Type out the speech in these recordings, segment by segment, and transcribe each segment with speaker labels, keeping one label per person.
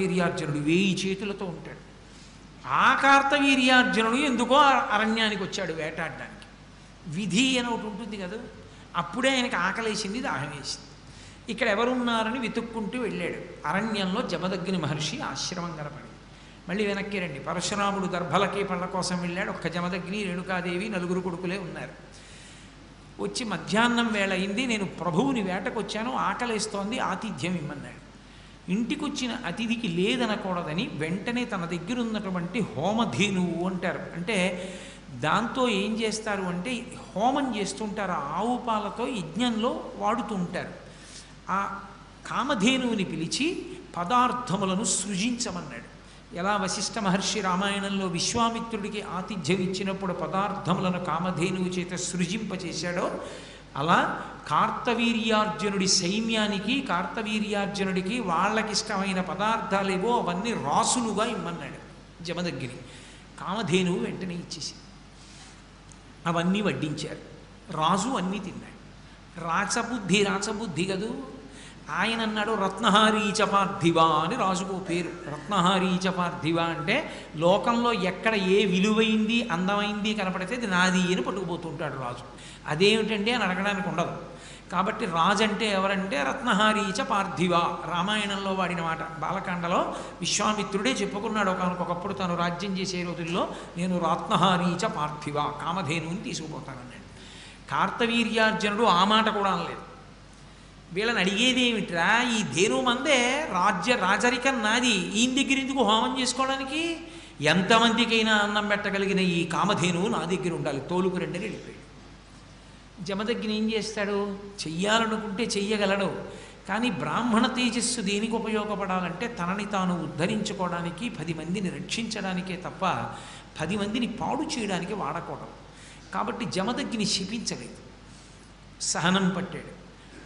Speaker 1: కార్తవీర్యార్జునుడు 1000 చేతులతో ఉంటాడు. ఆ కార్తవీర్యార్జునుడు ఎందుకో అరణ్యానికి వచ్చాడు వేటాడడానికి. విధి అని ఒకటి ఉంటుంది కదా, అప్పుడే ఆయనకి ఆకలేసింది, దాహం వేసింది. ఇక్కడ ఎవరున్నారని వెతుక్కుంటూ వెళ్ళాడు. అరణ్యంలో జమదగ్ని మహర్షి ఆశ్రమం కనపడింది. మళ్ళీ వెనక్కి రండి. పరశురాముడు దర్భలకి పళ్ళ కోసం వెళ్ళాడు. ఒక్క జమదగ్ని, రేణుకాదేవి, 4 కొడుకులే ఉన్నారు. వచ్చి మధ్యాహ్నం వేళ అయింది, నేను ప్రభువుని వేటకొచ్చాను, ఆకలేస్తోంది, ఆతిథ్యం ఇమ్మన్నాడు. ఇంటికొచ్చిన అతిథికి లేదనకూడదని వెంటనే తన దగ్గర ఉన్నటువంటి హోమధేనువు అంటారు, అంటే దాంతో ఏం చేస్తారు అంటే హోమం చేస్తుంటారు, ఆవు పాలతో యజ్ఞంలో వాడుతూ ఉంటారు. ఆ కామధేనువుని పిలిచి పదార్థములను సృజించమన్నాడు. ఎలా వశిష్ఠ మహర్షి రామాయణంలో విశ్వామిత్రుడికి ఆతిథ్యం ఇచ్చినప్పుడు పదార్థములను కామధేనువు చేత సృజింపచేశాడో, అలా కార్తవీర్యార్జునుడి సైన్యానికి, కార్తవీర్యార్జునుడికి వాళ్ళకిష్టమైన పదార్థాలేవో అవన్నీ రాసులుగా ఇమ్మన్నాడు జమదగ్ని. కామధేనువు వెంటనే ఇచ్చేసి అవన్నీ వడ్డించారు. రాజు అన్నీ తిన్నాడు. రాచబుద్ధి కదూ. ఆయన అన్నాడు రత్నహారీచ పార్థివ అని రాజుకు పేరు. రత్నహారీచ పార్థివ అంటే లోకంలో ఎక్కడ ఏ విలువైంది అందమైంది కనపడితే అది నాది అని పట్టుకుపోతుంటాడు రాజు. అదేమిటండి అని అడగడానికి ఉండదు. కాబట్టి రాజు అంటే ఎవరంటే రత్నహారీచ పార్థివ, రామాయణంలో వాడిన మాట. బాలకాండలో విశ్వామిత్రుడే చెప్పుకున్నాడు ఒకనకొకప్పుడు తాను రాజ్యం చేసే రోజుల్లో, నేను రత్నహారీచ పార్థివ, కామధేనువుని తీసుకుపోతానన్నాడు. కార్తవీర్యార్జునుడు ఆ మాట కూడా అనలేదు. వీళ్ళని అడిగేది ఏమిట్రా, ఈ ధేను మందే రాజరికం నాది, ఈయన దగ్గర ఎందుకు హోమం చేసుకోవడానికి, ఎంతమందికైనా అన్నం పెట్టగలిగిన ఈ కామధేనువు నా దగ్గర ఉండాలి, తోలుకు రెండని వెళ్ళిపోయాడు. జమదగ్ని ఏం చేస్తాడు, చెయ్యాలనుకుంటే చెయ్యగలడు. కానీ బ్రాహ్మణ తేజస్సు దేనికి ఉపయోగపడాలంటే తనని తాను ఉద్ధరించుకోవడానికి, 10 మందిని రక్షించడానికే తప్ప 10 మందిని పాడు చేయడానికి వాడకూడదు. కాబట్టి జమదగ్ని శపించలేదు, సహనం పట్టాడు.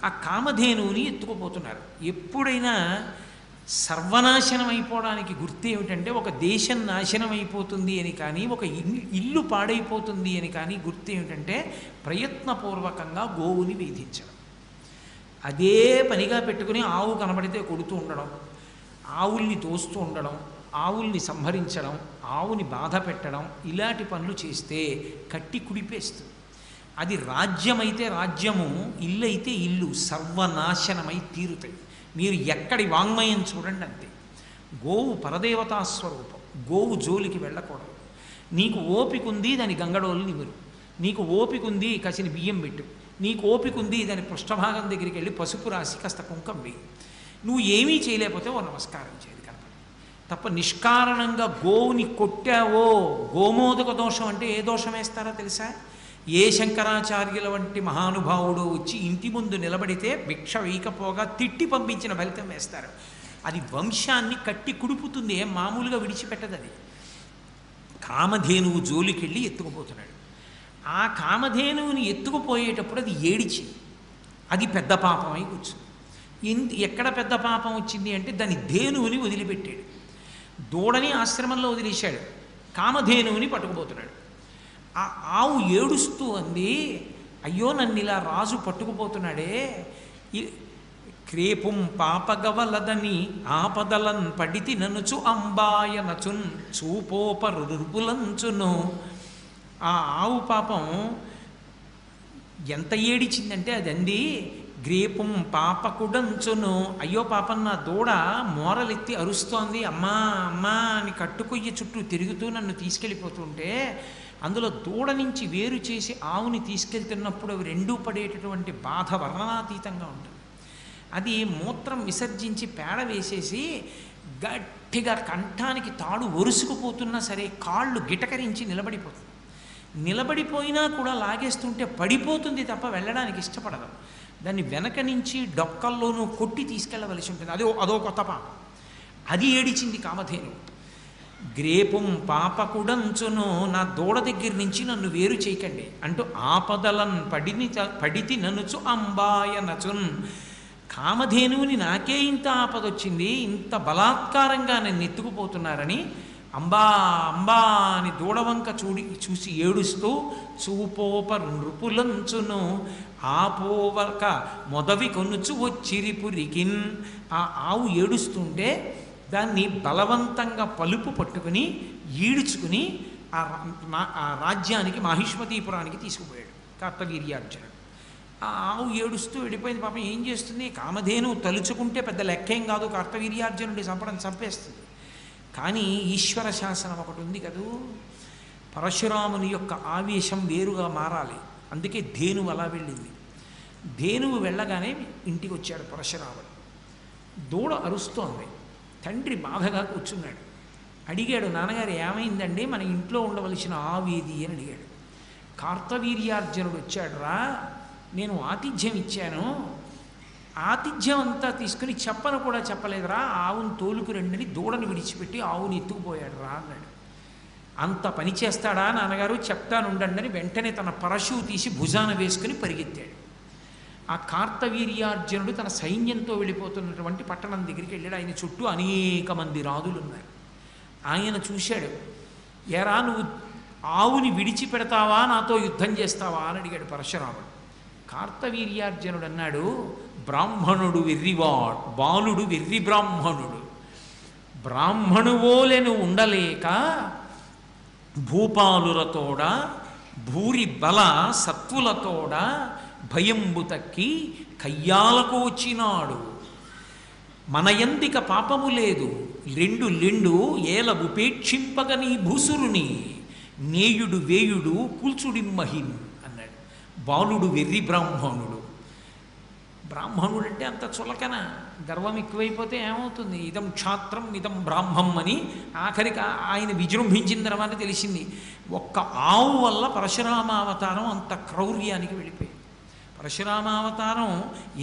Speaker 1: ఆ కామధేనువుని ఎత్తుకుపోతున్నారు. ఎప్పుడైనా సర్వనాశనం అయిపోవడానికి గుర్తు ఏమిటంటే, ఒక దేశం నాశనం అయిపోతుంది అని కానీ, ఒక ఇల్లు పాడైపోతుంది అని కానీ గుర్తు ఏమిటంటే ప్రయత్నపూర్వకంగా గోవుని వేధించడం. అదే పనిగా పెట్టుకుని ఆవు కనబడితే కొడుతూ ఉండడం, ఆవుల్ని తోస్తూ ఉండడం, ఆవుల్ని సంహరించడం, ఆవుని బాధ పెట్టడం, ఇలాంటి పనులు చేస్తే కట్టి కుడిపేస్తుంది. అది రాజ్యమైతే రాజ్యము, ఇల్లు అయితే ఇల్లు సర్వనాశనమై తీరుతాయి. మీరు ఎక్కడి వాంగ్మయం చూడండి అంతే. గోవు పరదేవతా స్వరూపం, గోవు జోలికి వెళ్ళకూడదు. నీకు ఓపిక ఉంది దాని గంగడోలు నిమురు, నీకు ఓపిక ఉంది కసిన బియ్యం పెట్టు, నీకు ఓపిక ఉంది దాని పృష్ఠభాగం దగ్గరికి వెళ్ళి పసుపు రాసి కాస్త కుంకం వేయి. నువ్వు ఏమీ చేయలేకపోతే ఓ నమస్కారం చేయదు కనపడి. తప్ప నిష్కారణంగా గోవుని కొట్టావో, గోమోదక దోషం అంటే ఏ దోషం వేస్తారో తెలుసా? ఏ శంకరాచార్యుల వంటి మహానుభావుడు వచ్చి ఇంటి ముందు నిలబడితే భిక్ష వేయకపోగా తిట్టి పంపించిన ఫలితం వేస్తారు. అది వంశాన్ని కట్టి కుడుపుతుంది, ఏం మామూలుగా విడిచిపెట్టదు. అది కామధేనువు జోలికెళ్ళి ఎత్తుకుపోతున్నాడు. ఆ కామధేనువుని ఎత్తుకుపోయేటప్పుడు అది ఏడిచి, అది పెద్ద పాపం అయి కూర్చుంది. ఎక్కడ పెద్ద పాపం వచ్చింది అంటే దాని ధేనువుని వదిలిపెట్టాడు. దూడని ఆశ్రమంలో వదిలేశాడు, కామధేనువుని పట్టుకుపోతున్నాడు. ఆ ఆవు ఏడుస్తూ అంది, అయ్యో నన్ను ఇలా రాజు పట్టుకుపోతున్నాడే, క్రేపుం పాపగవలదని ఆపదలన్ పడితి ననుచు అంబాయ నచున్ చూపోపరుపులంచును. ఆ ఆవు పాపం ఎంత ఏడిచిందంటే అది అంది, గ్రేపుం పాపకుడంచును, అయ్యో పాపం నా దూడ మోరలెత్తి అరుస్తోంది, అమ్మా అమ్మా అని కట్టుకొయ్య చుట్టూ తిరుగుతూ నన్ను తీసుకెళ్ళిపోతుంటే, అందులో దూడ నుంచి వేరు చేసి ఆవుని తీసుకెళ్తున్నప్పుడు అవి రెండూ పడేటటువంటి బాధ వర్ణనాతీతంగా ఉంటుంది. అది మూత్రం విసర్జించి పేడ వేసేసి గట్టిగా కంఠానికి తాడు ఒరుసుకుపోతున్నా సరే కాళ్ళు గిటకరించి నిలబడిపోతుంది. నిలబడిపోయినా కూడా లాగేస్తుంటే పడిపోతుంది తప్ప వెళ్ళడానికి ఇష్టపడదు. దాన్ని వెనక నుంచి డొక్కల్లోనూ కొట్టి తీసుకెళ్ళవలసి ఉంటుంది. అదో కొత్త పాపం. అది ఏడిచింది కామధేను. గ్రేపుం పాపకుడంచును, నా దూడ దగ్గర నుంచి నన్ను వేరు చేయకండి అంటూ ఆపదలన్ పడితి ననుచు అంబాయ నచున్. కామధేనువుని నాకే ఇంత ఆపదొచ్చింది, ఇంత బలాత్కారంగా నన్ను ఎత్తుకుపోతున్నారని అంబా అంబా అని దూడవంక చూసి ఏడుస్తూ చూపోప నృపులంచును ఆపోవక మొదవి కొనుచు వచ్చిరిపురికిన్. ఆ ఆవు ఏడుస్తుంటే దాన్ని బలవంతంగా పలుపు పట్టుకుని ఈడ్చుకుని ఆ రాజ్యానికి మాహిష్మతీపురానికి తీసుకుపోయాడు కార్తవీర్యార్జునుడు. ఆ ఆవు ఏడుస్తూ వెళ్ళిపోయింది. పాపం ఏం చేస్తుంది? కామధేను తలుచుకుంటే పెద్ద లెక్కేం కాదు, కార్తవీర్యార్జునుడి చంపేస్తుంది. కానీ ఈశ్వర శాసనం ఒకటి ఉంది కదూ, పరశురాముని యొక్క ఆవేశం వేరుగా మారాలి. అందుకే ధేనువు అలా వెళ్ళింది. ధేనువు వెళ్ళగానే ఇంటికి వచ్చాడు పరశురాముడు. దూడ అరుస్తోంది. తండ్రి బాధగా కూర్చున్నాడు. అడిగాడు, నాన్నగారు ఏమైందండి, మన ఇంట్లో ఉండవలసిన ఆవేది అని అడిగాడు. కార్తవీర్యార్జునుడు వచ్చాడు రా, నేను ఆతిథ్యం ఇచ్చాను, ఆతిథ్యం అంతా తీసుకుని చెప్పను కూడా చెప్పలేదురా, ఆవును తోలుకు రండని దూడను విడిచిపెట్టి ఆవుని ఎత్తుకుపోయాడు రా అన్నాడు. అంత పని చేస్తాడా నాన్నగారు, చెప్తాను ఉండండి అని వెంటనే తన పరశువు తీసి భుజాన వేసుకుని పరిగెత్తాడు. ఆ కార్తవీర్యార్జునుడు తన సైన్యంతో వెళ్ళిపోతున్నటువంటి పట్టణం దగ్గరికి వెళ్ళాడు. ఆయన చుట్టూ అనేక మంది రాజులు ఉన్నారు. ఆయన చూశాడు. ఎరా, నువ్వు ఆవుని విడిచిపెడతావా, నాతో యుద్ధం చేస్తావా అని అడిగాడు పరశురాముడు. కార్తవీర్యార్జునుడు అన్నాడు, బ్రాహ్మణుడు వెర్రివాడు, బాలుడు వెర్రి బ్రాహ్మణుడు, బ్రాహ్మణువోలెను ఉండలేక భూపాలులతోడ భూరి బల సత్వులతోడ భయంబు తక్కి కయ్యాలకు వచ్చినాడు. మనయందిక పాపము లేదు, లెండు ఏల ఉపేక్షింపగ నీ భూసురుని, నేయుడు వేయుడు కూల్చుడిమ్మహిన్ అన్నాడు. బాలుడు వెర్రి బ్రాహ్మణుడు. బ్రాహ్మణుడు అంటే అంత చులకన, గర్వం ఎక్కువైపోతే ఏమవుతుంది? ఇదం క్షాత్రం ఇదం బ్రాహ్మం అని ఆఖరికి ఆయన విజృంభించిన తర్వాత తెలిసింది. ఒక్క ఆవు వల్ల పరశురామావతారం అంత క్రౌర్యానికి వెళ్ళిపోయింది. పరశురామావతారం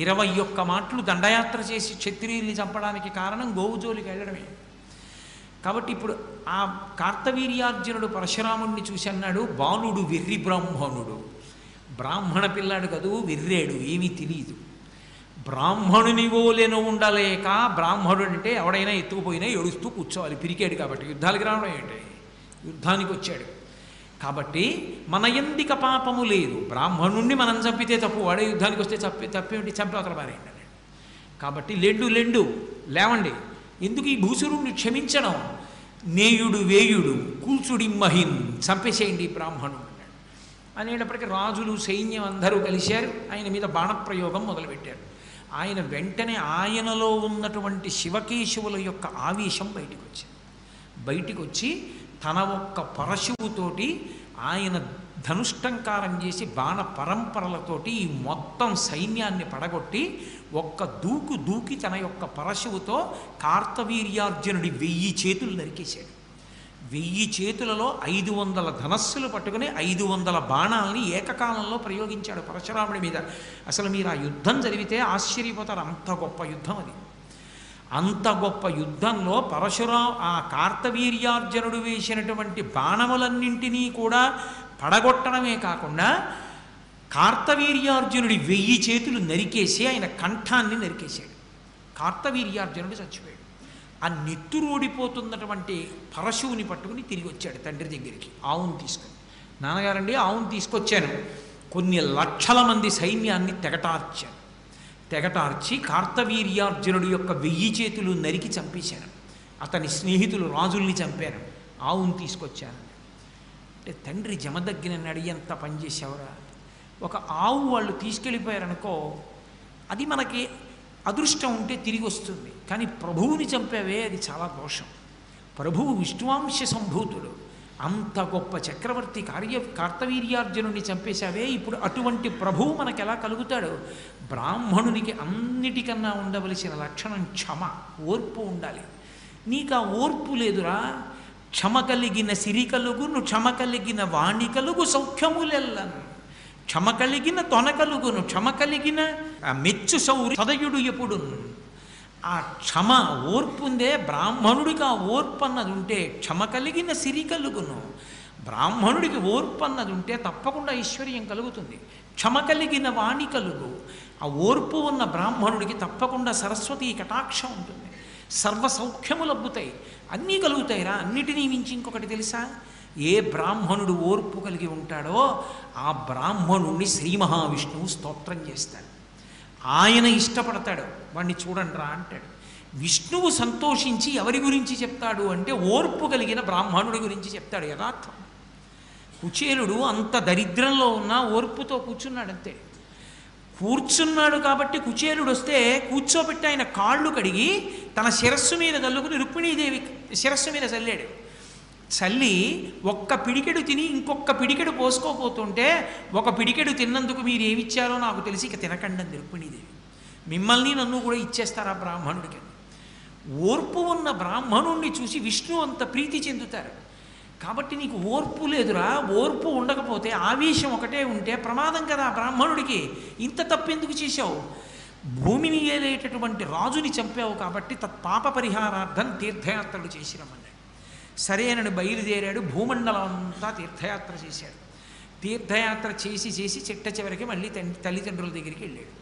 Speaker 1: 21 మాటలు దండయాత్ర చేసి క్షత్రియుల్ని చంపడానికి కారణం గోవు జోలికి వెళ్ళడమే. కాబట్టి ఇప్పుడు ఆ కార్తవీర్యార్జునుడు పరశురాముడిని చూసి అన్నాడు, బాలుడు వెర్రి బ్రాహ్మణుడు. బ్రాహ్మణ పిల్లాడు కదూ, వెర్రేడు, ఏమీ తెలియదు. బ్రాహ్మణుని ఓలెను ఉండలేక, బ్రాహ్మణుడు అంటే ఎవడైనా ఎత్తుకుపోయినా ఏడుస్తూ కూర్చోవాలి, పిరికాడు కాబట్టి యుద్ధాలకి రావడం ఏంటి, యుద్ధానికి వచ్చాడు కాబట్టి మన ఎందిక పాపము లేదు. బ్రాహ్మణుణ్ణి మనం చంపితే తప్పు, వాడే యుద్ధానికి వస్తే తప్పేమిటి, చంపవతల పారేయండి అన్నాడు. కాబట్టి లెండు లేవండి, ఎందుకు ఈ భూసురుణ్ణి క్షమించడం, నేయుడు వేయుడు కూల్చుడిమ్మహిన్, చంపేసేయండి బ్రాహ్మణుడు అన్నాడు. అనేటప్పటికీ రాజులు సైన్యం అందరూ కలిశారు, ఆయన మీద బాణప్రయోగం మొదలుపెట్టారు. ఆయన వెంటనే ఆయనలో ఉన్నటువంటి శివకేశవుల యొక్క ఆవేశం బయటికి వచ్చి తన ఒక్క పరశువుతోటి ఆయన ధనుష్టంకారం చేసి బాణ పరంపరలతోటి ఈ మొత్తం సైన్యాన్ని పడగొట్టి ఒక్క దూకి తన యొక్క పరశువుతో కార్తవీర్యార్జునుడి 1000 చేతులు నరికేశాడు. 1000 చేతులలో 500 ధనస్సులు పట్టుకుని 500 బాణాలని ఏకకాలంలో ప్రయోగించాడు పరశురాముడి మీద. అసలు మీరు ఆ యుద్ధం జరిగితే ఆశ్చర్యపోతారు, అంత గొప్ప యుద్ధం అది. అంత గొప్ప యుద్ధంలో ఆ కార్తవీర్యార్జునుడు వేసినటువంటి బాణములన్నింటినీ కూడా పడగొట్టడమే కాకుండా కార్తవీర్యార్జునుడి 1000 చేతులు నరికేసి ఆయన కంఠాన్ని నరికేశాడు. కార్తవీర్యార్జునుడు చచ్చిపోయాడు. ఆ నెత్తురోడిపోతున్నటువంటి పరశువుని పట్టుకుని తిరిగి వచ్చాడు తండ్రి దగ్గరికి ఆవును తీసుకుని. నాన్నగారండి, ఆవును తీసుకొచ్చాను, కొన్ని లక్షల మంది సైన్యాన్ని తెగటార్చి కార్తవీర్యార్జునుడి యొక్క 1000 చేతులు నరికి చంపేశాను, అతని స్నేహితులు రాజుల్ని చంపాను, ఆవును తీసుకొచ్చాను అంటే తండ్రి జమదగ్గినన్నాడు, ఎంత పనిచేసావురా. ఒక ఆవు వాళ్ళు తీసుకెళ్ళిపోయారనుకో, అది మనకి అదృష్టం ఉంటే తిరిగి వస్తుంది, కానీ ప్రభువుని చంపావే అది చాలా దోషం. ప్రభువు విష్ణువాంశ సంభూతుడు, అంత గొప్ప చక్రవర్తి కార్తవీర్యార్జునుడిని చంపేశావే, ఇప్పుడు అటువంటి ప్రభువు మనకు ఎలా కలుగుతాడు? బ్రాహ్మణునికి అన్నిటికన్నా ఉండవలసిన లక్షణం క్షమ, ఓర్పు ఉండాలి. నీకు ఆ ఓర్పు లేదురా. క్షమ కలిగిన సిరి కలుగును, క్షమ కలిగిన వాణి కలుగు సౌఖ్యములెల్లను, క్షమ కలిగిన తొన కలుగును, క్షమ కలిగిన మెచ్చు సౌరి సదయుడు ఎప్పుడు. ఆ క్షమ ఓర్పు ఉందే బ్రాహ్మణుడికి, ఆ ఓర్పు అన్నది ఉంటే క్షమ కలిగిన సిరి కలుగును. బ్రాహ్మణుడికి ఓర్పు అన్నది ఉంటే తప్పకుండా ఐశ్వర్యం కలుగుతుంది. క్షమ కలిగిన వాణి కలుగు, ఆ ఓర్పు ఉన్న బ్రాహ్మణుడికి తప్పకుండా సరస్వతి కటాక్షం ఉంటుంది, సర్వ సౌఖ్యములు అబ్బుతాయి, అన్నీ కలుగుతాయిరా. అన్నిటినీ మించి ఇంకొకటి తెలుసా? ఏ బ్రాహ్మణుడు ఓర్పు కలిగి ఉంటాడో ఆ బ్రాహ్మణుణ్ణి శ్రీ మహావిష్ణువు స్తోత్రం చేస్తాడు, ఆయన ఇష్టపడతాడు, వాడిని చూడండి రా అంటాడు. విష్ణువు సంతోషించి ఎవరి గురించి చెప్తాడు అంటే ఓర్పు కలిగిన బ్రాహ్మణుడి గురించి చెప్తాడు. యథార్థం. కుచేలుడు అంత దరిద్రంలో ఉన్న ఓర్పుతో కూర్చున్నాడంతే. కూర్చున్నాడు కాబట్టి కుచేలుడు వస్తే కూర్చోబెట్టి ఆయన కాళ్ళు కడిగి తన శిరస్సు మీద చల్లుకుని రుక్మిణీదేవి శిరస్సు మీద చల్లాడు. చల్లి ఒక్క పిడికెడు తిని ఇంకొక పిడికెడు పోసుకోపోతుంటే, ఒక పిడికెడు తిన్నందుకు మీరు ఏమిచ్చారో నాకు తెలిసి ఇక తినకండి అంది రుక్మిణీదేవి. మిమ్మల్ని నన్ను కూడా ఇచ్చేస్తారా బ్రాహ్మణుడికి? ఓర్పు ఉన్న బ్రాహ్మణుణ్ణి చూసి విష్ణు అంత ప్రీతి చెందుతారు. కాబట్టి నీకు ఓర్పు లేదురా, ఓర్పు ఉండకపోతే ఆవేశం ఒకటే ఉంటే ప్రమాదం కదా బ్రాహ్మణుడికి. ఇంత తప్పెందుకు చేశావు? భూమిని ఏలేటటువంటి రాజుని చంపావు కాబట్టి తత్పాప పరిహారార్థం తీర్థయాత్రలు చేసి రమ్మన్నాడు. సరేనని బయలుదేరాడు. భూమండలం అంతా తీర్థయాత్ర చేశాడు. తీర్థయాత్ర చేసి చిట్ట చివరికి మళ్ళీ తల్లిదండ్రుల దగ్గరికి వెళ్ళాడు.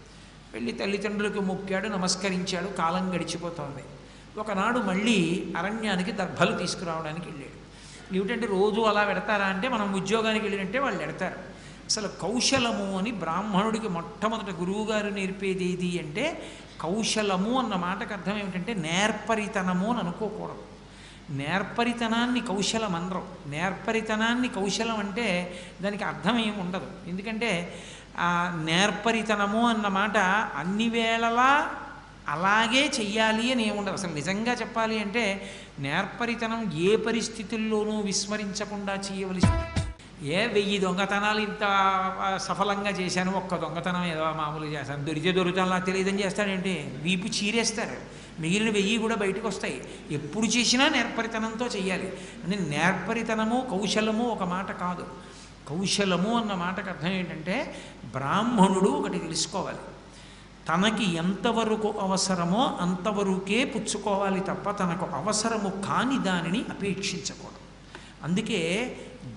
Speaker 1: వెళ్ళి తల్లిదండ్రులకు మొక్కాడు, నమస్కరించాడు. కాలం గడిచిపోతోంది. ఒకనాడు మళ్ళీ అరణ్యానికి దర్భలు తీసుకురావడానికి వెళ్ళాడు. ఏమిటంటే రోజు అలా పెడతారా అంటే, మనం ఉద్యోగానికి వెళ్ళినట్టే వాళ్ళు పెడతారు. అసలు కౌశలము అని బ్రాహ్మణుడికి మొట్టమొదట గురువుగారు నేర్పేది ఏది అంటే, కౌశలము అన్న మాటకు అర్థం ఏమిటంటే నేర్పరితనము అని అనుకోకూడదు. నేర్పరితనాన్ని కౌశలం అనరు. నేర్పరితనాన్ని కౌశలం అంటే దానికి అర్థం ఏమి ఉండదు. ఎందుకంటే ఆ నేర్పరితనము అన్న మాట అన్ని వేళలా అలాగే చెయ్యాలి అని ఏముండదు. అసలు నిజంగా చెప్పాలి అంటే నేర్పరితనం ఏ పరిస్థితుల్లోనూ విస్మరించకుండా చేయవలసి. 1000 దొంగతనాలు ఇంత సఫలంగా చేశాను, ఒక్క దొంగతనం ఏదో మామూలుగా చేశాను, దొరికితే తెలియదని చేస్తాడేంటి? వీపు చీరేస్తారు. మిగిలిన 1000 కూడా బయటకు వస్తాయి. ఎప్పుడు చేసినా నేర్పరితనంతో చెయ్యాలి. అంటే నేర్పరితనము కౌశలము ఒక మాట కాదు. కౌశలము అన్న మాటకు అర్థం ఏంటంటే, బ్రాహ్మణుడు ఒకటి తెలుసుకోవాలి. తనకి ఎంతవరకు అవసరమో అంతవరకే పుచ్చుకోవాలి తప్ప తనకు అవసరము కాని దానిని అపేక్షించకూడదు. అందుకే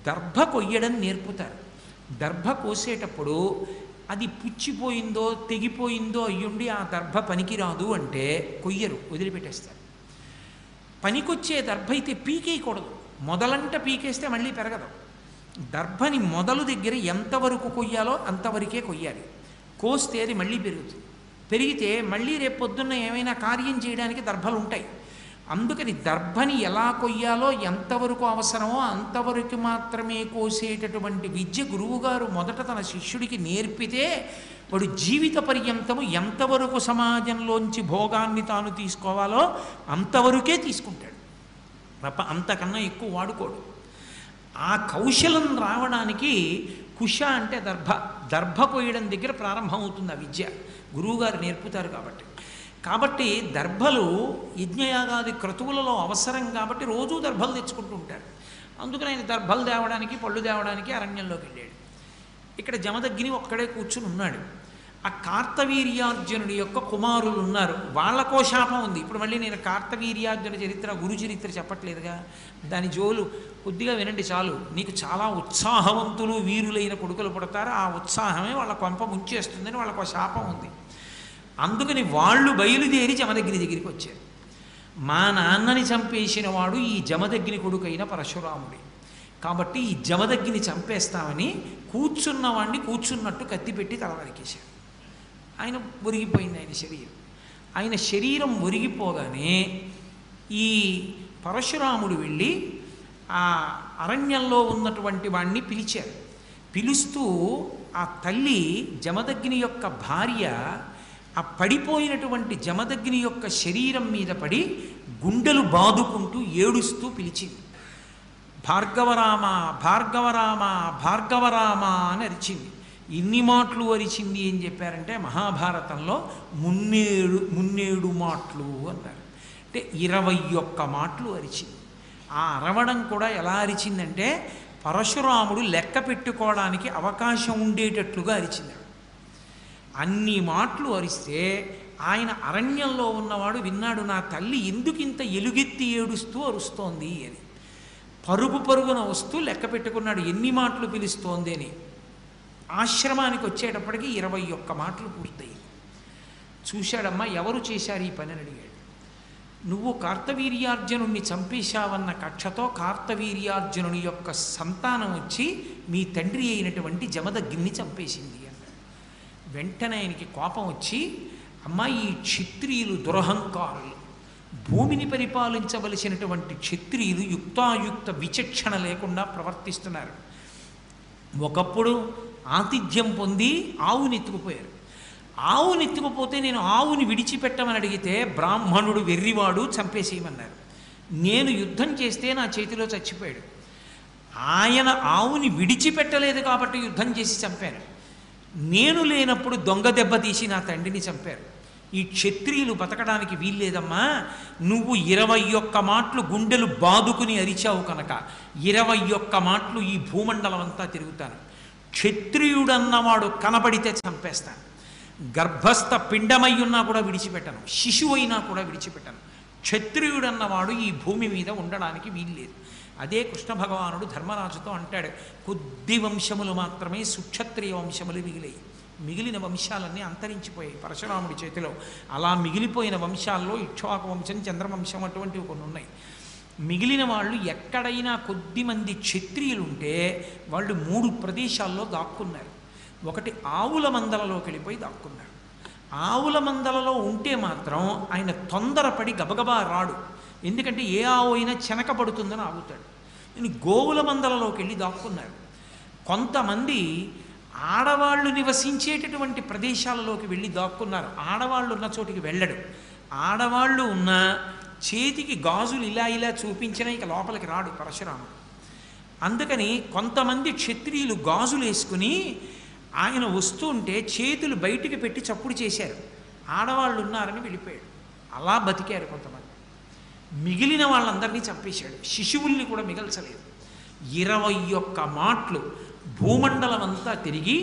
Speaker 1: దర్భ కొయ్యడం నేర్పుతారు. దర్భ కోసేటప్పుడు అది పుచ్చిపోయిందో తెగిపోయిందో అయ్యుండి ఆ దర్భ పనికిరాదు అంటే కొయ్యరు, వదిలిపెట్టేస్తారు. పనికొచ్చే దర్భ అయితే పీకేయకూడదు. మొదలంట పీకేస్తే మళ్ళీ పెరగదు. దర్భని మొదలు దగ్గర ఎంతవరకు కొయ్యాలో అంతవరకే కొయ్యాలి. కోస్తే అది మళ్ళీ పెరుగుతుంది. పెరిగితే మళ్ళీ రేపు పొద్దున్న ఏమైనా కార్యం చేయడానికి దర్భలు ఉంటాయి. అందుకని దర్భని ఎలా కొయ్యాలో ఎంతవరకు అవసరమో అంతవరకు మాత్రమే కోసేటటువంటి విద్య గురువుగారు మొదట తన శిష్యుడికి నేర్పితే వాడు జీవిత పర్యంతము ఎంతవరకు సమాజంలోంచి భోగాన్ని తాను తీసుకోవాలో అంతవరకే తీసుకుంటాడు తప్ప అంతకన్నా ఎక్కువ వాడుకోడు. ఆ కౌశలం రావడానికి కుశ అంటే దర్భ కొయ్యడం దగ్గర ప్రారంభమవుతుంది ఆ విద్య. గురువుగారు నేర్పుతారు కాబట్టి దర్భలు యజ్ఞయాగాది క్రతువులలో అవసరం కాబట్టి రోజూ దర్భలు తెచ్చుకుంటూ ఉంటారు. అందుకని ఆయన దర్భలు తేవడానికి పళ్ళు తేవడానికి అరణ్యంలోకి వెళ్ళాడు. ఇక్కడ జమదగ్ని ఒక్కడే కూర్చుని ఉన్నాడు. ఆ కార్తవీర్యార్జునుడి యొక్క కుమారులు ఉన్నారు, వాళ్ళకో శాపం ఉంది. ఇప్పుడు మళ్ళీ నేను కార్తవీర్యార్జున చరిత్ర గురు చరిత్ర చెప్పట్లేదుగా, దాని జోలు కొద్దిగా వినండి చాలు. నీకు చాలా ఉత్సాహవంతులు వీరులైన కొడుకులు పుడతారు, ఆ ఉత్సాహమే వాళ్ళ కొంప ముంచేస్తుందని వాళ్ళకో శాపం ఉంది. అందుకని వాళ్ళు బయలుదేరి జమదగ్ని దగ్గరికి వచ్చారు. మా నాన్నని చంపేసిన వాడు ఈ జమదగ్ని కొడుకైన పరశురాముడి, కాబట్టి ఈ జమదగ్ని చంపేస్తామని కూర్చున్నవాడిని కూర్చున్నట్టు కత్తిపెట్టి తల నరికేశారు. ఆయన ఒరిగిపోయింది ఆయన శరీరం ఒరిగిపోగానే ఈ పరశురాముడు వెళ్ళి ఆ అరణ్యంలో ఉన్నటువంటి వాడిని పిలిచారు. పిలుస్తూ ఆ తల్లి జమదగ్ని యొక్క భార్య ఆ పడిపోయినటువంటి జమదగ్ని యొక్క శరీరం మీద పడి గుండెలు బాదుకుంటూ ఏడుస్తూ పిలిచింది. భార్గవరామ భార్గవరామ భార్గవరామ అని అరిచింది. ఇన్ని మాటలు అరిచింది ఏం చెప్పారంటే మహాభారతంలో మున్నేడు మాటలు అన్నారు. అంటే 21 మాటలు అరిచింది. ఆ అరవడం కూడా ఎలా అరిచిందంటే పరశురాముడు లెక్క పెట్టుకోవడానికి అవకాశం ఉండేటట్లుగా అరిచింది. అన్ని మాటలు అరిస్తే ఆయన అరణ్యంలో ఉన్నవాడు విన్నాడు, నా తల్లి ఎందుకు ఇంత ఎలుగెత్తి ఏడుస్తూ అరుస్తోంది అని. పరుగున వస్తూ లెక్క పెట్టుకున్నాడు ఎన్ని మాటలు పిలుస్తోంది అని. ఆశ్రమానికి వచ్చేటప్పటికి 21 మాటలు పూర్తయి. చూశాడమ్మా, ఎవరు చేశారు ఈ పని అని అడిగాడు. నువ్వు కార్తవీర్యార్జునుణ్ణి చంపేశావన్న కక్షతో కార్తవీర్యార్జునుని యొక్క సంతానం వచ్చి మీ తండ్రి అయినటువంటి జమదగ్ని చంపేసింది అన్నాడు. వెంటనే ఆయనకి కోపం వచ్చి, అమ్మా ఈ క్షత్రియులు దురహంకారులు, భూమిని పరిపాలించవలసినటువంటి క్షత్రియులు యుక్తాయుక్త విచక్షణ లేకుండా ప్రవర్తిస్తున్నారు. ఒకప్పుడు ఆతిథ్యం పొంది ఆవుని ఎత్తుకుపోయారు. ఆవుని ఎత్తుకుపోతే నేను ఆవుని విడిచిపెట్టమని అడిగితే బ్రాహ్మణుడు వెర్రివాడు చంపేసేయమన్నారు. నేను యుద్ధం చేస్తే నా చేతిలో చచ్చిపోయాడు. ఆయన ఆవుని విడిచిపెట్టలేదు కాబట్టి యుద్ధం చేసి చంపాను. నేను లేనప్పుడు దొంగ దెబ్బ తీసి నా తండ్రిని చంపారు. ఈ క్షత్రియులు బతకడానికి వీల్లేదమ్మా. నువ్వు 21 మాటలు గుండెలు బాదుకుని అరిచావు కనుక 21 మాటలు ఈ భూమండలం అంతా తిరుగుతాను. క్షత్రియుడన్నవాడు కనబడితే చంపేస్తాను. గర్భస్థ పిండమై ఉన్నా కూడా విడిచిపెట్టను, శిశువు అయినా కూడా విడిచిపెట్టను. క్షత్రియుడన్నవాడు ఈ భూమి మీద ఉండడానికి వీల్లేదు. అదే కృష్ణ భగవానుడు ధర్మరాజుతో అంటాడు, కొద్ది వంశములు మాత్రమే సుక్షత్రియ వంశములు మిగిలాయి, మిగిలిన వంశాలన్నీ అంతరించిపోయాయి పరశురాముడి చేతిలో. అలా మిగిలిపోయిన వంశాల్లో ఇక్ష్వాకు వంశం, చంద్రవంశం అటువంటివి కొన్ని ఉన్నాయి. మిగిలిన వాళ్ళు ఎక్కడైనా కొద్దిమంది క్షత్రియులు ఉంటే వాళ్ళు 3 ప్రదేశాల్లో దాక్కున్నారు. ఒకటి ఆవుల మందలలోకి వెళ్ళిపోయి దాక్కున్నారు. ఆవుల మందలలో ఉంటే మాత్రం ఆయన తొందరపడి గబగబా రాడు, ఎందుకంటే ఏ ఆవు అయినా చెనకబడుతుందని ఆగుతాడు. నేను గోవుల మందలలోకి వెళ్ళి దాక్కున్నారు. కొంతమంది ఆడవాళ్ళు నివసించేటటువంటి ప్రదేశాలలోకి వెళ్ళి దాక్కున్నారు. ఆడవాళ్ళు ఉన్న చోటికి వెళ్ళడు. ఆడవాళ్ళు ఉన్న చేతికి గాజులు ఇలా ఇలా చూపించినా ఇక లోపలికి రాడు పరశురాముడు. అందుకని కొంతమంది క్షత్రియులు గాజులు వేసుకుని ఆయన వస్తుంటే చేతులు బయటికి పెట్టి చప్పుడు చేశారు. ఆడవాళ్ళు ఉన్నారని వెళ్ళిపోయాడు. అలా బతికారు కొంతమంది. మిగిలిన వాళ్ళందరినీ చంపేశాడు. శిశువుల్ని కూడా మిగల్చలేదు. 21 మాటలు భూమండలం అంతా తిరిగి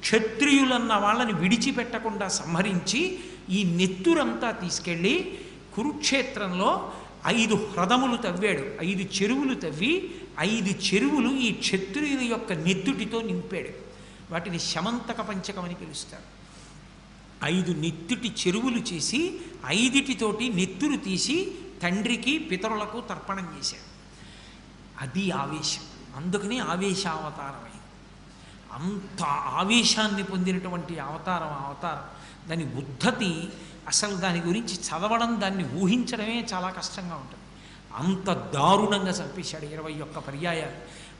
Speaker 1: క్షత్రియులన్న వాళ్ళని విడిచిపెట్టకుండా సంహరించి ఈ నెత్తురంతా తీసుకెళ్ళి కురుక్షేత్రంలో 5 హ్రదములు తవ్వాడు. 5 చెరువులు తవ్వి 5 చెరువులు ఈ క్షత్రియుల యొక్క నెత్తుటితో నింపాడు. వాటిని శమంతక పంచకం అని పిలుస్తారు. 5 నెత్తుటి చెరువులు చేసి 5 నెత్తురు తీసి తండ్రికి పితరులకు తర్పణం చేశాడు. అది ఆవేశం. అందుకని ఆవేశావతారమైంది. అంత ఆవేశాన్ని పొందినటువంటి అవతారం దాని ఉద్ధతి అసలు దాని గురించి చదవడం, దాన్ని ఊహించడమే చాలా కష్టంగా ఉంటుంది. అంత దారుణంగా చంపేశాడు 21 పర్యాయాలు.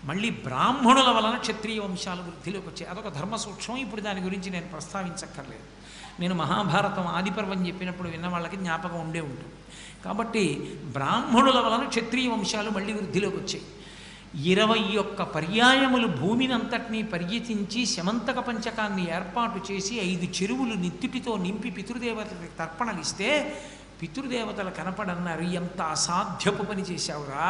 Speaker 1: మళ్ళీ బ్రాహ్మణుల వలన క్షత్రియ వంశాల వృద్ధిలోకి వచ్చాయి. అదొక ధర్మ సూక్ష్మం. ఇప్పుడు దాని గురించి నేను ప్రస్తావించక్కర్లేదు. నేను మహాభారతం ఆదిపర్వం చెప్పినప్పుడు విన్న వాళ్ళకి జ్ఞాపకం ఉండే ఉంటుంది. కాబట్టి బ్రాహ్మణుల వలన క్షత్రియ వంశాలు మళ్ళీ వృద్ధిలోకి వచ్చాయి. 21 పర్యాయములు భూమిని అంతటినీ పర్యటించి శమంతక పంచకాన్ని ఏర్పాటు చేసి 5 చెరువులు నెత్తుటితో నింపి పితృదేవతలకు తర్పణలిస్తే పితృదేవతలు కనపడన్నారు, ఎంత అసాధ్యపు పని చేశావురా,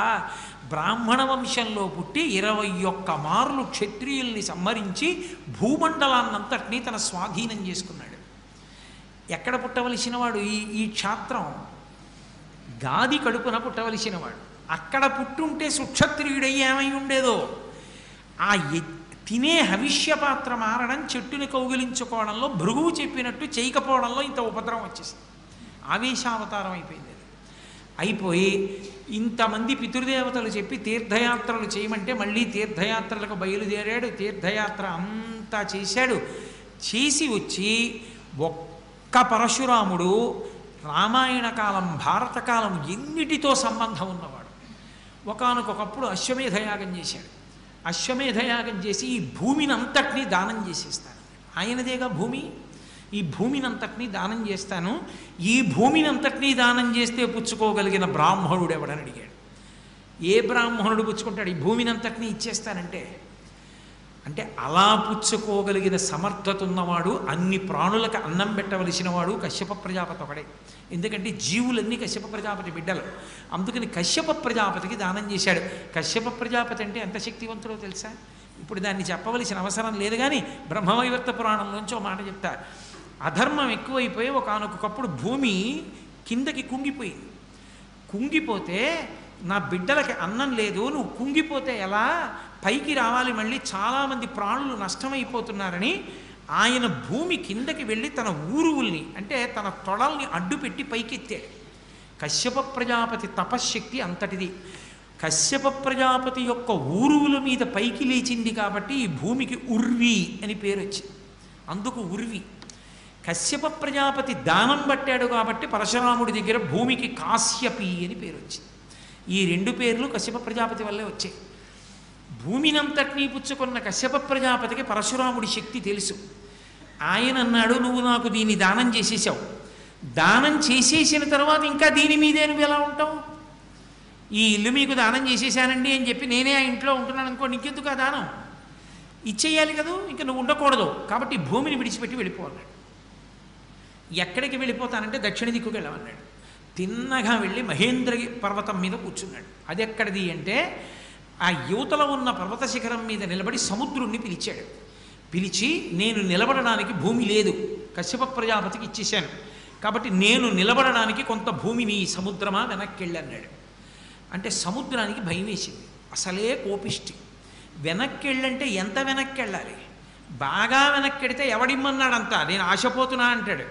Speaker 1: బ్రాహ్మణ వంశంలో పుట్టి 21 మార్లు క్షత్రియుల్ని సంహరించి భూమండలాన్నంతటినీ తన స్వాధీనం చేసుకున్నాడు. ఎక్కడ పుట్టవలసిన వాడు? ఈ క్షాత్రం గాది కడుపున పుట్టవలసినవాడు. అక్కడ పుట్టుంటే సుక్షత్రియుడయ్యి ఏమై ఉండేదో. ఆ తినే హవిష్యపాత్ర మారడం, చెట్టుని కౌగిలించుకోవడంలో భృగువు చెప్పినట్టు చేయకపోవడంలో ఇంత ఉపద్రవం వచ్చేసింది. ఆవేశావతారం అయిపోయింది. అది అయిపోయి ఇంతమంది పితృదేవతలు చెప్పి తీర్థయాత్రలు చేయమంటే మళ్ళీ తీర్థయాత్రలకు బయలుదేరాడు. తీర్థయాత్ర అంతా చేశాడు. చేసి వచ్చి ఒక్క పరశురాముడు రామాయణ కాలం, భారతకాలం ఎన్నిటితో సంబంధం ఉన్నవాడు. ఒకానొకప్పుడు అశ్వమేధయాగం చేశాడు. అశ్వమేధయాగం చేసి ఈ భూమిని అంతటినీ దానం చేసేస్తాను. ఆయనదేగా భూమి. ఈ భూమిని అంతటినీ దానం చేస్తాను. ఈ భూమిని అంతటినీ దానం చేస్తే పుచ్చుకోగలిగిన బ్రాహ్మణుడు ఎవడని అడిగాడు. ఏ బ్రాహ్మణుడు పుచ్చుకుంటాడు? ఈ భూమిని అంతటినీ ఇచ్చేస్తానంటే అంటే అలా పుచ్చుకోగలిగిన సమర్థత ఉన్నవాడు, అన్ని ప్రాణులకు అన్నం పెట్టవలసిన వాడు కశ్యప ప్రజాపతి ఒకడే. ఎందుకంటే జీవులన్నీ కశ్యప ప్రజాపతి బిడ్డలు. అందుకని కశ్యప ప్రజాపతికి దానం చేశాడు. కశ్యప ప్రజాపతి అంటే ఎంత శక్తివంతుడో తెలుసా? ఇప్పుడు దాన్ని చెప్పవలసిన అవసరం లేదు, కానీ బ్రహ్మవైవర్త పురాణంలోంచి ఒక మాట చెప్తా. అధర్మం ఎక్కువైపోయి ఒకానొకప్పుడు భూమి కిందకి కుంగిపోయింది. కుంగిపోతే నా బిడ్డలకి అన్నం లేదు, నువ్వు కుంగిపోతే ఎలా, పైకి రావాలి, మళ్ళీ చాలామంది ప్రాణులు నష్టమైపోతున్నారని ఆయన భూమి కిందకి వెళ్ళి తన ఊరువుల్ని అంటే తన తొడల్ని అడ్డుపెట్టి పైకెత్తాడు. కశ్యప ప్రజాపతి తపశ్శక్తి అంతటిది. కశ్యప ప్రజాపతి యొక్క ఊరువుల మీద పైకి లేచింది కాబట్టి ఈ భూమికి ఉర్వి అని పేరు వచ్చింది. అందుకు ఉర్వి. కశ్యప ప్రజాపతి దానం పట్టాడు కాబట్టి పరశురాముడి దగ్గర భూమికి కాశ్యపి అని పేరు వచ్చింది. ఈ రెండు పేర్లు కశ్యప ప్రజాపతి వల్లే వచ్చాయి. భూమినంతటినీ పుచ్చుకున్న కశ్యప ప్రజాపతికి పరశురాముడి శక్తి తెలుసు. ఆయన అన్నాడు, నువ్వు నాకు దీన్ని దానం చేసేసావు, దానం చేసేసిన తర్వాత ఇంకా దీని మీదే నువ్వు ఎలా ఉంటావు? ఈ ఇల్లు మీకు దానం చేసేసానండి అని చెప్పి నేనే ఆ ఇంట్లో ఉంటున్నాను అనుకో, నీకెందుకు ఆ దానం? ఇచ్చేయాలి కదా, ఇంకా నువ్వు ఉండకూడదు, కాబట్టి భూమిని విడిచిపెట్టి వెళ్ళిపోవాలన్నాడు. ఎక్కడికి వెళ్ళిపోతానంటే దక్షిణ దిక్కుకు వెళ్ళమన్నాడు. తిన్నగా వెళ్ళి మహేంద్రగి పర్వతం మీద కూర్చున్నాడు. అది ఎక్కడిది అంటే ఆ యువతలో ఉన్న పర్వత శిఖరం మీద నిలబడి సముద్రుణ్ణి పిలిచాడు. పిలిచి, నేను నిలబడడానికి భూమి లేదు, కశ్యప ప్రజాపతికి ఇచ్చేశాను, కాబట్టి నేను నిలబడడానికి కొంత భూమిని సముద్రమా వెనక్కి వెళ్ళన్నాడు. అంటే సముద్రానికి భయం వేసింది, అసలే కోపిష్టి. వెనక్కి వెళ్ళంటే ఎంత వెనక్కి వెళ్ళాలి? బాగా వెనక్కి వెడితే ఎవడిమ్మన్నాడంతా, నేను ఆశపోతున్నా అంటాడు.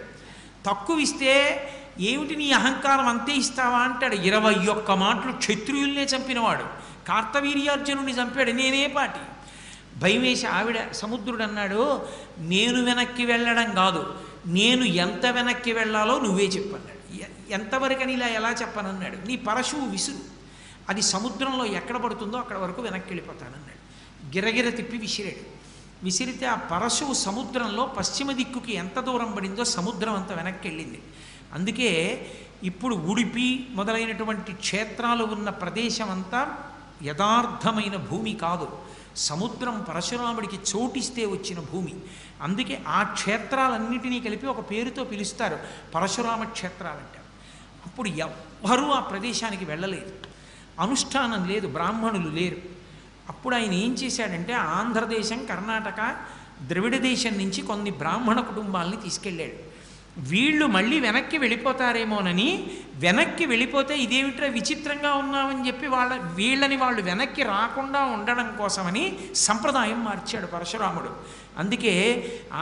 Speaker 1: తక్కువ ఇస్తే ఏమిటి నీ అహంకారం అంతే ఇస్తావా అంటాడు. 21 మాటలు క్షత్రియుల్నే చంపినవాడు, కార్తవీర్యార్జునుడిని చంపాడు, నేనే పాటి. భయం వేసి ఆవిడ సముద్రుడు అన్నాడు, నేను వెనక్కి వెళ్ళడం కాదు, నేను ఎంత వెనక్కి వెళ్ళాలో నువ్వే చెప్పన్నాడు. ఎంతవరకని ఇలా ఎలా చెప్పనన్నాడు. నీ పరశువు విసురు, అది సముద్రంలో ఎక్కడ పడుతుందో అక్కడ వరకు వెనక్కి వెళ్ళిపోతానన్నాడు. గిరగిర తిప్పి విసిరాడు. విసిరితే ఆ పరశువు సముద్రంలో పశ్చిమ దిక్కుకి ఎంత దూరం పడిందో సముద్రం అంత వెనక్కి వెళ్ళింది. అందుకే ఇప్పుడు ఉడిపి మొదలైనటువంటి క్షేత్రాలు ఉన్న ప్రదేశం అంతా యథార్థమైన భూమి కాదు, సముద్రం పరశురాముడికి చోటిస్తే వచ్చిన భూమి. అందుకే ఆ క్షేత్రాలన్నిటినీ కలిపి ఒక పేరుతో పిలుస్తారు, పరశురామ క్షేత్రాలంటారు. అప్పుడు ఎవ్వరూ ఆ ప్రదేశానికి వెళ్ళలేదు, అనుష్ఠానం లేదు, బ్రాహ్మణులు లేరు. అప్పుడు ఆయన ఏం చేశాడంటే ఆంధ్రదేశం, కర్ణాటక, ద్రవిడ దేశం నుంచి కొన్ని బ్రాహ్మణ కుటుంబాలని తీసుకెళ్ళాడు. వీళ్ళు మళ్ళీ వెనక్కి వెళ్ళిపోతారేమోనని, వెనక్కి వెళ్ళిపోతే ఇదేమిట్రా విచిత్రంగా ఉన్నామని చెప్పి వీళ్ళని వాళ్ళు వెనక్కి రాకుండా ఉండడం కోసమని సంప్రదాయం మార్చాడు పరశురాముడు. అందుకే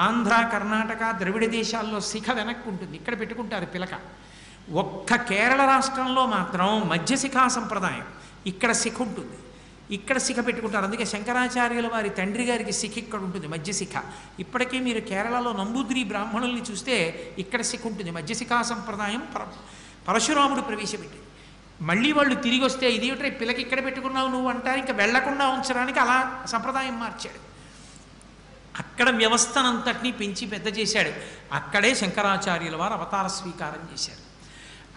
Speaker 1: ఆంధ్ర, కర్ణాటక, ద్రవిడ దేశాల్లో శిఖ వెనక్కి ఉంటుంది, ఇక్కడ పెట్టుకుంటారు పిలక. ఒక్క కేరళ రాష్ట్రంలో మాత్రం మధ్యశిఖా సంప్రదాయం, ఇక్కడ శిఖ ఉంటుంది, ఇక్కడ శిఖ పెట్టుకుంటారు. అందుకే శంకరాచార్యుల వారి తండ్రి గారికి శిఖ ఇక్కడ ఉంటుంది, మధ్యశిఖ. ఇప్పటికీ మీరు కేరళలో నంబూద్రి బ్రాహ్మణుల్ని చూస్తే ఇక్కడ శిఖ ఉంటుంది. మధ్యశిఖా సంప్రదాయం పరశురాముడు ప్రవేశపెట్టింది. మళ్ళీ వాళ్ళు తిరిగి వస్తే ఇదేమిట్రా పిల్లకి ఇక్కడ పెట్టుకున్నావు నువ్వు అంటారు, ఇంకా వెళ్లకుండా ఉంచడానికి అలా సంప్రదాయం మార్చాడు. అక్కడ వ్యవస్థనంతటినీ పెంచి పెద్ద చేశాడు. అక్కడే శంకరాచార్యుల వారు అవతార స్వీకారం చేశారు.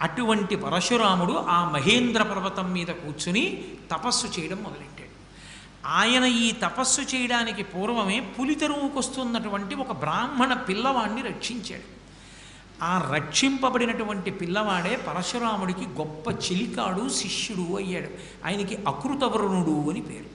Speaker 1: అటువంటి పరశురాముడు ఆ మహేంద్ర పర్వతం మీద కూర్చుని తపస్సు చేయడం మొదలెట్టాడు. ఆయన ఈ తపస్సు చేయడానికి పూర్వమే పులితెరువుకొస్తున్నటువంటి ఒక బ్రాహ్మణ పిల్లవాడిని రక్షించాడు. ఆ రక్షింపబడినటువంటి పిల్లవాడే పరశురాముడికి గొప్ప చిలికాడు, శిష్యుడు అయ్యాడు. ఆయనకి అకృతవరుణుడు అని పేరు.